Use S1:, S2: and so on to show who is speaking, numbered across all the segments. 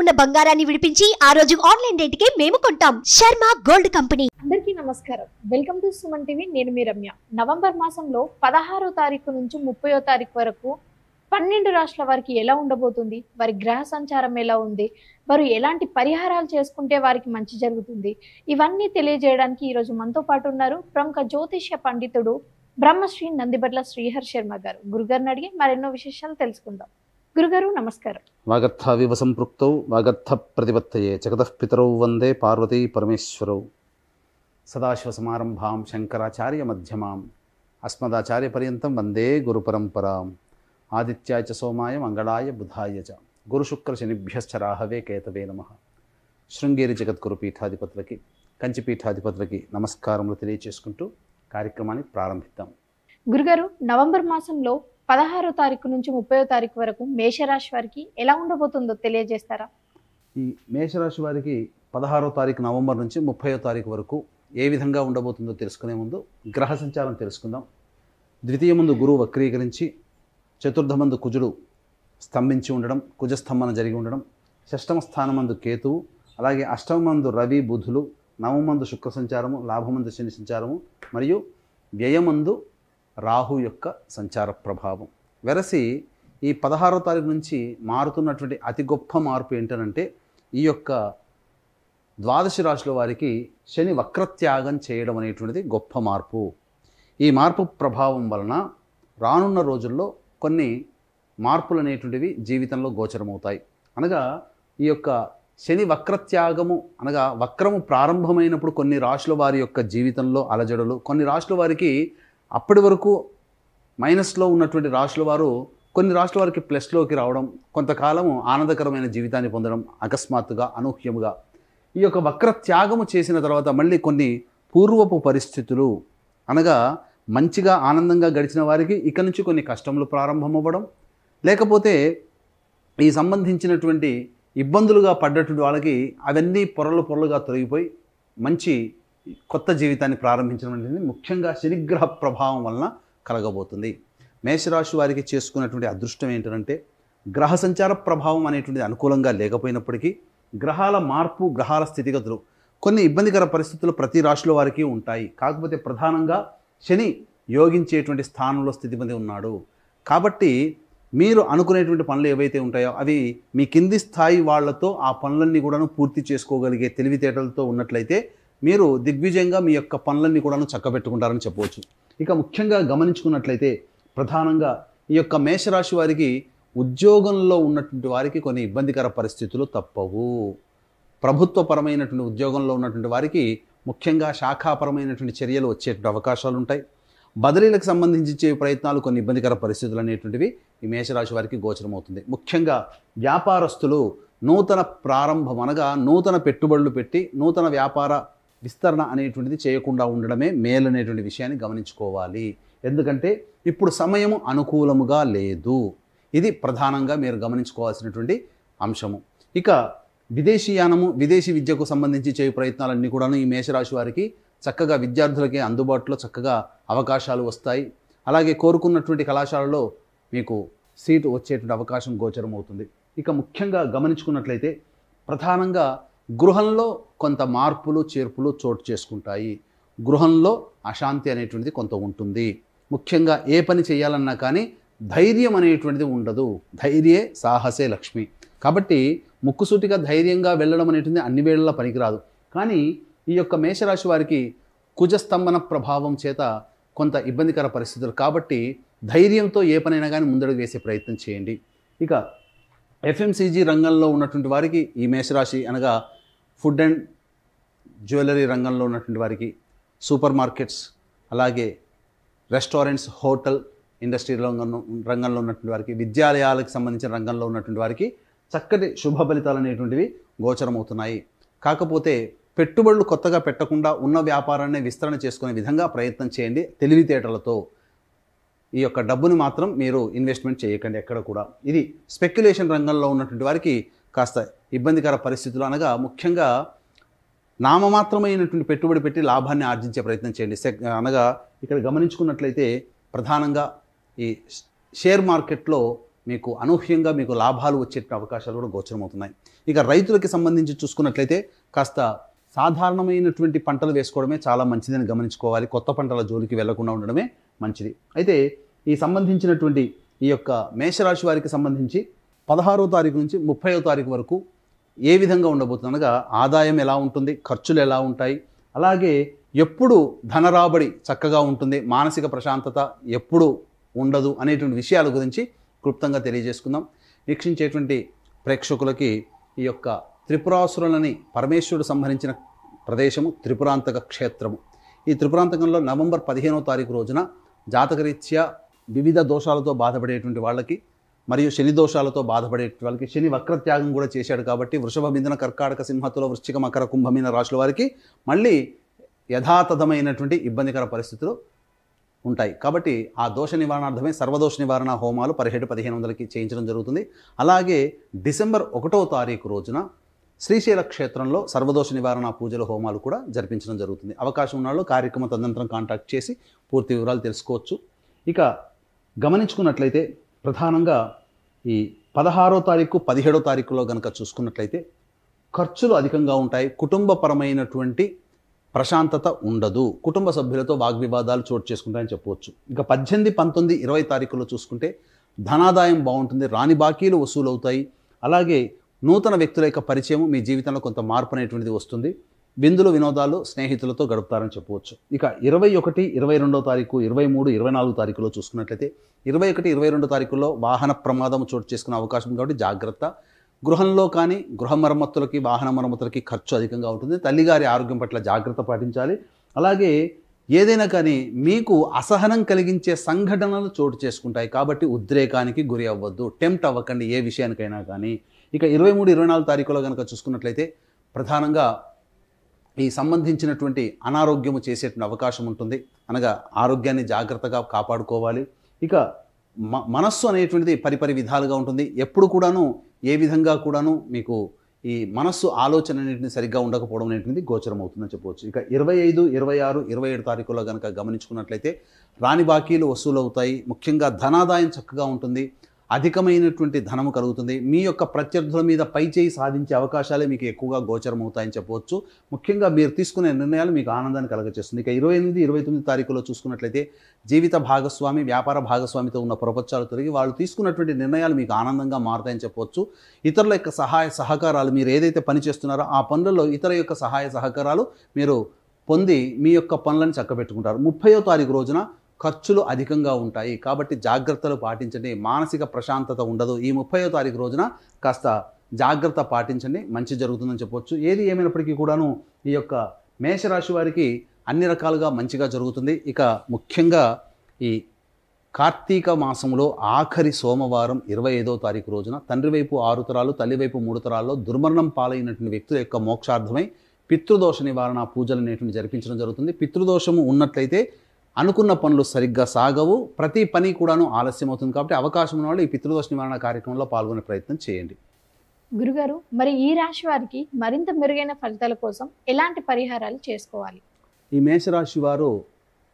S1: ఉన్న బంగారాన్ని విడిపించి ఆ రోజు ఆన్లైన్ రేటుకే మేము కొంటాం. Sharma gold company.
S2: అందరికీ నమస్కారం. Welcome to Suman TV. నేను మీ రమ్య. నవంబర్ మాసంలో 16వ తారీఖు నుంచి 30వ తారీఖు వరకు 12 రాష్ట్రాల వారికి ఎలా ఉండబోతుంది, వారి గ్రహ సంచారం ఎలా ఉంది, వారు ఎలాంటి పరిహారాలు చేసుకుంటే వారికి మంచి జరుగుతుంది, ఇవన్నీ తెలియజేయడానికి ఈరోజు మనతో పాటు ఉన్నారు ప్రముఖ జ్యోతిష్య పండితుడు బ్రహ్మశ్రీ నందిబట్ల శ్రీహర్ శర్మ గారు. గురుగారిని అడిగి మరెన్నో విశేషాలు తెలుసుకుందాం. గురుగారు నమస్కారం.
S3: వాగర్థావివ సంపృక్తౌ వాగర్థ ప్రతిపత్తయే జగతః పితరౌ వందే పార్వతీ పరమేశ్వరౌ. సదాశివ సమారంభాం శంకరాచార్య మధ్యమాం అస్మదాచార్య పర్యంతం వందే గురు పరంపరాం. ఆదిత్యాయ చ సోమాయ మంగళాయ బుధాయ చ గురు శుక్ర శనిభ్యశ్చ రాహవే కేతవే నమః. శృంగేరి జగద్గురు పీఠాధిపతులకి, కంచి పీఠాధిపతులకి నమస్కారములు తెలియచేసుకుంటూ కార్యక్రమాన్ని ప్రారంభిద్దాం.
S2: గురుగారు, నవంబర్ మాసంలో 16వ తారీఖు నుంచి 30వ తారీఖు వరకు మేషరాశి వారికి ఎలా ఉండబోతుందో తెలియజేస్తారా?
S3: ఈ మేషరాశి వారికి 16వ తారీఖు నవంబర్ నుంచి 30వ తారీఖు వరకు ఏ విధంగా ఉండబోతుందో తెలుసుకునే ముందు గ్రహ సంచారం తెలుసుకుందాం. ద్వితీయ ముందు గురువు వక్రీకరించి, చతుర్థమందు కుజుడు స్తంభించి ఉండడం, కుజస్తంభన జరిగి ఉండడం, షష్టమ స్థానమందు కేతువు, అలాగే అష్టమందు రవి బుధులు, నవమందు శుక్ర సంచారము, లాభమందు శని సంచారము మరియు వ్యయమందు రాహు యొక్క సంచార ప్రభావం వెరసి ఈ 16వ తారీఖు నుంచి మారుతున్నటువంటి అతి గొప్ప మార్పు ఏంటంటే ఈ యొక్క ద్వాదశ రాశుల వారికి శని వక్రత్యాగం చేయడం అనేటువంటిది గొప్ప మార్పు. ఈ మార్పు ప్రభావం వలన రానున్న రోజుల్లో కొన్ని మార్పులు అనేటువంటివి జీవితంలో గోచరమవుతాయి. అనగా ఈ యొక్క శని వక్రత్యాగము అనగా వక్రము ప్రారంభమైనప్పుడు కొన్ని రాశుల వారి యొక్క జీవితంలో అలజడులు, కొన్ని రాశుల వారికి అప్పటి వరకు మైనస్లో ఉన్నటువంటి రాశుల వారు కొన్ని రాశుల వారికి ప్లస్లోకి రావడం, కొంతకాలము ఆనందకరమైన జీవితాన్ని పొందడం అకస్మాత్తుగా అనూహ్యముగా. ఈ యొక్క వక్ర త్యాగము చేసిన తర్వాత మళ్ళీ కొన్ని పూర్వపు పరిస్థితులు అనగా మంచిగా ఆనందంగా గడిచిన వారికి ఇక నుంచి కొన్ని కష్టములు ప్రారంభమవ్వడం, లేకపోతే ఈ సంబంధించినటువంటి ఇబ్బందులుగా పడ్డటువంటి వాళ్ళకి అవన్నీ పొరలుగా తొలగిపోయి మంచి కొత్త జీవితాన్ని ప్రారంభించడం అనేది ముఖ్యంగా శనిగ్రహ ప్రభావం వలన కలగబోతుంది. మేషరాశి వారికి చేసుకున్నటువంటి అదృష్టం ఏంటంటే గ్రహ సంచార ప్రభావం అనేటువంటిది అనుకూలంగా లేకపోయినప్పటికీ గ్రహాల మార్పు, గ్రహాల స్థితిగతులు, కొన్ని ఇబ్బందికర పరిస్థితులు ప్రతి రాశిలో వారికి ఉంటాయి. కాకపోతే ప్రధానంగా శని యోగించేటువంటి స్థానంలో స్థితిపతి ఉన్నాడు. కాబట్టి మీరు అనుకునేటువంటి పనులు ఏవైతే ఉంటాయో అవి మీ కింది స్థాయి వాళ్లతో ఆ పనులన్నీ కూడాను పూర్తి చేసుకోగలిగే తెలివితేటలతో ఉన్నట్లయితే మీరు దిగ్విజయంగా మీ యొక్క పనులన్నీ కూడాను చక్కబెట్టుకుంటారని చెప్పవచ్చు. ఇక ముఖ్యంగా గమనించుకున్నట్లయితే ప్రధానంగా ఈ యొక్క మేషరాశి వారికి ఉద్యోగంలో ఉన్నటువంటి వారికి కొన్ని ఇబ్బందికర పరిస్థితులు తప్పవు. ప్రభుత్వపరమైనటువంటి ఉద్యోగంలో ఉన్నటువంటి వారికి ముఖ్యంగా శాఖాపరమైనటువంటి చర్యలు వచ్చేటువంటి అవకాశాలు ఉంటాయి. బదిలీలకు సంబంధించే ప్రయత్నాలు, కొన్ని ఇబ్బందికర పరిస్థితులు అనేటువంటివి ఈ మేషరాశి వారికి గోచరమవుతుంది. ముఖ్యంగా వ్యాపారస్తులు నూతన ప్రారంభం అనగా నూతన పెట్టుబడులు పెట్టి నూతన వ్యాపార విస్తరణ అనేటువంటిది చేయకుండా ఉండడమే మేలనేటువంటి విషయాన్ని గమనించుకోవాలి. ఎందుకంటే ఇప్పుడు సమయము అనుకూలముగా లేదు. ఇది ప్రధానంగా మీరు గమనించుకోవాల్సినటువంటి అంశము. ఇక విదేశీయానము, విదేశీ విద్యకు సంబంధించి చేయు ప్రయత్నాలన్నీ కూడాను ఈ మేషరాశి వారికి చక్కగా విద్యార్థులకి అందుబాటులో చక్కగా అవకాశాలు వస్తాయి. అలాగే కోరుకున్నటువంటి కళాశాలలో మీకు సీటు వచ్చేటువంటి అవకాశం గోచరం అవుతుంది. ఇక ముఖ్యంగా గమనించుకున్నట్లయితే ప్రధానంగా గృహంలో కొంత మార్పులు చేర్పులు చోటు చేసుకుంటాయి. గృహంలో అశాంతి అనేటువంటిది కొంత ఉంటుంది. ముఖ్యంగా ఏ పని చేయాలన్నా కానీ ధైర్యం అనేటువంటిది ఉండదు. ధైర్యే సాహసే లక్ష్మి. కాబట్టి ముక్కుసూటిగా ధైర్యంగా వెళ్ళడం అనేటువంటిది అన్ని వేళలా పనికిరాదు. కానీ ఈ యొక్క మేషరాశి వారికి కుజస్తంభన ప్రభావం చేత కొంత ఇబ్బందికర పరిస్థితులు కాబట్టి ధైర్యంతో ఏ పనైనా కానీ ముందడుగు వేసే ప్రయత్నం చేయండి. ఇక ఎఫ్ఎంసీజీ రంగంలో ఉన్నటువంటి వారికి ఈ మేషరాశి అనగా ఫుడ్ అండ్ జ్యువెలరీ రంగంలో ఉన్నటువంటి వారికి, సూపర్ మార్కెట్స్, అలాగే రెస్టారెంట్స్, హోటల్ ఇండస్ట్రీ రంగంలో ఉన్నటువంటి వారికి, విద్యాలయాలకు సంబంధించిన రంగంలో ఉన్నటువంటి వారికి చక్కటి శుభ ఫలితాలు అనేటువంటివి గోచరమవుతున్నాయి. కాకపోతే పెట్టుబడులు కొత్తగా పెట్టకుండా ఉన్న వ్యాపారాన్ని విస్తరణ చేసుకునే విధంగా ప్రయత్నం చేయండి. తెలివితేటలతో ఈ యొక్క డబ్బుని మాత్రం మీరు ఇన్వెస్ట్మెంట్ చేయకండి ఎక్కడ కూడా. ఇది స్పెక్యులేషన్ రంగంలో ఉన్నటువంటి వారికి కాస్త ఇబ్బందికర పరిస్థితులు అనగా ముఖ్యంగా నామమాత్రమైనటువంటి పెట్టుబడి పెట్టి లాభాన్ని ఆర్జించే ప్రయత్నం చేయండి. అనగా ఇక్కడ గమనించుకున్నట్లయితే ప్రధానంగా ఈ షేర్ మార్కెట్లో మీకు అనూహ్యంగా మీకు లాభాలు వచ్చే అవకాశాలు కూడా గోచరమవుతున్నాయి. ఇక రైతులకి సంబంధించి చూసుకున్నట్లయితే కాస్త సాధారణమైనటువంటి పంటలు వేసుకోవడమే చాలా మంచిదని గమనించుకోవాలి. కొత్త పంటల జోలికి వెళ్లకుండా ఉండడమే మంచిది. అయితే ఈ సంబంధించినటువంటి ఈ యొక్క మేషరాశి వారికి సంబంధించి 16వ తారీఖు నుంచి 30వ తారీఖు వరకు ఏ విధంగా ఉండబోతుంది అనగా ఆదాయం ఎలా ఉంటుంది, ఖర్చులు ఎలా ఉంటాయి, అలాగే ఎప్పుడు ధనరాబడి చక్కగా ఉంటుంది, మానసిక ప్రశాంతత ఎప్పుడు ఉండదు అనేటువంటి విషయాల గురించి క్లుప్తంగా తెలియజేసుకుందాం. వీక్షించేటువంటి ప్రేక్షకులకి ఈ యొక్క త్రిపురాసురులని పరమేశ్వరుడు సంహరించిన ప్రదేశము త్రిపురాంతక క్షేత్రము. ఈ త్రిపురాంతకంలో నవంబర్ 15వ తారీఖు రోజున జాతకరీత్యా వివిధ దోషాలతో బాధపడేటువంటి వాళ్ళకి మరియు శని దోషాలతో బాధపడే వాళ్ళకి శని వక్రత్యాగం కూడా చేశాడు కాబట్టి వృషభ, మిథున, కర్కాటక, సింహతుల, వృశ్చిక, మకర, కుంభమీన రాశుల వారికి మళ్ళీ యథాతథమైనటువంటి ఇబ్బందికర పరిస్థితులు ఉంటాయి. కాబట్టి ఆ దోష నివారణార్థమే సర్వదోష నివారణ హోమాలు 17,1500కి చేయించడం జరుగుతుంది. అలాగే డిసెంబర్ 1వ తారీఖు రోజున శ్రీశైల క్షేత్రంలో సర్వదోష నివారణ పూజల హోమాలు కూడా జరిపించడం జరుగుతుంది. అవకాశం ఉన్న వాళ్ళు కార్యక్రమ తదనంతరం కాంటాక్ట్ చేసి పూర్తి వివరాలు తెలుసుకోవచ్చు. ఇక గమనించుకున్నట్లయితే ప్రధానంగా ఈ 16వ తారీఖు 17వ తారీఖులో కనుక చూసుకున్నట్లయితే ఖర్చులు అధికంగా ఉంటాయి. కుటుంబపరమైనటువంటి ప్రశాంతత ఉండదు. కుటుంబ సభ్యులతో వాగ్వివాదాలు చోటు చేసుకుంటాయని చెప్పవచ్చు. ఇక 18, 19, 20 తారీఖుల్లో చూసుకుంటే ధనాదాయం బాగుంటుంది, రాని బాకీలు వసూలు అవుతాయి. అలాగే నూతన వ్యక్తుల యొక్క పరిచయం మీ జీవితంలో కొంత మార్పు అనేటువంటిది వస్తుంది. విందులు వినోదాలు స్నేహితులతో గడుపుతారని చెప్పవచ్చు. ఇక 21, 22వ తారీఖు, 23, 24 తారీఖులో చూసుకున్నట్లయితే 21, 22 తారీఖుల్లో వాహన ప్రమాదం చోటు చేసుకునే అవకాశం కాబట్టి జాగ్రత్త. గృహంలో కానీ గృహ మరమ్మతులకి, వాహన మరమ్మతులకి ఖర్చు అధికంగా ఉంటుంది. తల్లిగారి ఆరోగ్యం పట్ల జాగ్రత్త పాటించాలి. అలాగే ఏదైనా కానీ మీకు అసహనం కలిగించే సంఘటనలు చోటు చేసుకుంటాయి కాబట్టి ఉద్రేకానికి గురి అవ్వద్దు, టెంప్ట్ అవ్వకండి ఏ విషయానికైనా కానీ. ఇక 23, 24 తారీఖులో కనుక చూసుకున్నట్లయితే ప్రధానంగా ఈ సంబంధించినటువంటి అనారోగ్యము చేసేటువంటి అవకాశం ఉంటుంది. అనగా ఆరోగ్యాన్ని జాగ్రత్తగా కాపాడుకోవాలి. ఇక మనస్సు అనేటువంటిది పరిపరి విధాలుగా ఉంటుంది. ఎప్పుడు కూడాను ఏ విధంగా కూడాను మీకు ఈ మనస్సు ఆలోచన అనేటిని సరిగ్గా ఉండకపోవడం అనేటువంటిది గోచరం అవుతుందని చెప్పవచ్చు. ఇక 25, 26, 27 తారీఖుల్లో కనుక గమనించుకున్నట్లయితే రాని బాకీలు వసూలు అవుతాయి. ముఖ్యంగా ధనాదాయం చక్కగా ఉంటుంది, అధికమైనటువంటి ధనము కలుగుతుంది. మీ యొక్క ప్రత్యర్థుల మీద పై చేయి సాధించే అవకాశాలే మీకు ఎక్కువగా గోచరం అవుతాయని చెప్పవచ్చు. ముఖ్యంగా మీరు తీసుకునే నిర్ణయాలు మీకు ఆనందాన్ని కలగచేస్తుంది. ఇక 28, 29 తారీఖులో చూసుకున్నట్లయితే జీవిత భాగస్వామి, వ్యాపార భాగస్వామితో ఉన్న ప్రపంచాలు తొలగి వాళ్ళు తీసుకున్నటువంటి నిర్ణయాలు మీకు ఆనందంగా మారుతాయని చెప్పవచ్చు. ఇతరుల యొక్క సహాయ సహకారాలు, మీరు ఏదైతే పని చేస్తున్నారో ఆ పనులలో ఇతర యొక్క సహాయ సహకారాలు మీరు పొంది మీ యొక్క పనులను చక్కబెట్టుకుంటారు. 30వ తారీఖు రోజున ఖర్చులు అధికంగా ఉంటాయి కాబట్టి జాగ్రత్తలు పాటించండి, మానసిక ప్రశాంతత ఉండదు. ఈ 30వ తారీఖు రోజున కాస్త జాగ్రత్త పాటించండి, మంచి జరుగుతుందని చెప్పవచ్చు. ఏది ఏమైనప్పటికీ కూడాను ఈ యొక్క మేషరాశి వారికి అన్ని రకాలుగా మంచిగా జరుగుతుంది. ఇక ముఖ్యంగా ఈ కార్తీక మాసంలో ఆఖరి సోమవారం 25వ తారీఖు రోజున తండ్రి వైపు 6 తరాలు, తల్లి వైపు 3 తరాల్లో దుర్మరణం పాలైనటువంటి వ్యక్తుల యొక్క మోక్షార్థమై పితృదోష నివారణ పూజలు అనేటువంటి జరిపించడం జరుగుతుంది. పితృదోషము ఉన్నట్లయితే అనుకున్న పనులు సరిగ్గా సాగవు, ప్రతి పని కూడాను ఆలస్యం అవుతుంది. కాబట్టి అవకాశం ఉన్న వాళ్ళు ఈ పితృదోష నివారణ కార్యక్రమంలో పాల్గొనే ప్రయత్నం చేయండి.
S2: గురుగారు, మరి ఈ రాశి వారికి మరింత మెరుగైన ఫలితాల కోసం ఎలాంటి పరిహారాలు చేసుకోవాలి?
S3: ఈ మేషరాశి వారు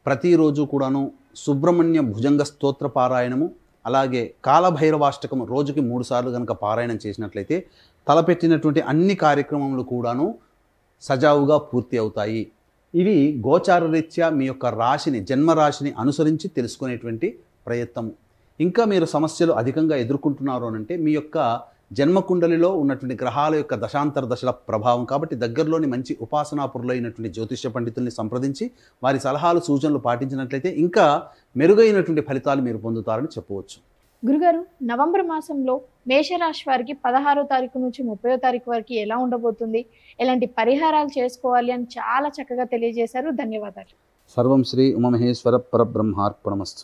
S3: ప్రతిరోజు కూడాను సుబ్రహ్మణ్య భుజంగ స్తోత్ర పారాయణము, అలాగే కాలభైరవాష్టకము రోజుకి 3 సార్లు కనుక పారాయణం చేసినట్లయితే తలపెట్టినటువంటి అన్ని కార్యక్రమములు కూడాను సజావుగా పూర్తి అవుతాయి. ఇవి గోచారరీత్యా మీ యొక్క రాశిని, జన్మరాశిని అనుసరించి తెలుసుకునేటువంటి ప్రయత్నం. ఇంకా మీరు సమస్యలు అధికంగా ఎదుర్కొంటున్నారు అంటే మీ యొక్క జన్మకుండలిలో ఉన్నటువంటి గ్రహాల యొక్క దశాంతర దశల ప్రభావం. కాబట్టి దగ్గరలోని మంచి ఉపాసనాపురులైనటువంటి జ్యోతిష్య పండితుల్ని సంప్రదించి వారి సలహాలు సూచనలు పాటించినట్లయితే ఇంకా మెరుగైనటువంటి ఫలితాలు మీరు పొందుతారని చెప్పవచ్చు.
S2: గురుగారు, నవంబర్ మాసంలో మేషరాశి వారికి 16వ తారీఖు నుంచి 30వ తారీఖు వరకు ఎలా ఉండబోతుంది, ఎలాంటి పరిహారాలు చేసుకోవాలి అని చాలా చక్కగా తెలియజేశారు. ధన్యవాదాలు.
S3: సర్వం శ్రీ ఉమామహేశ్వర పరబ్రహ్మార్పణమస్తు.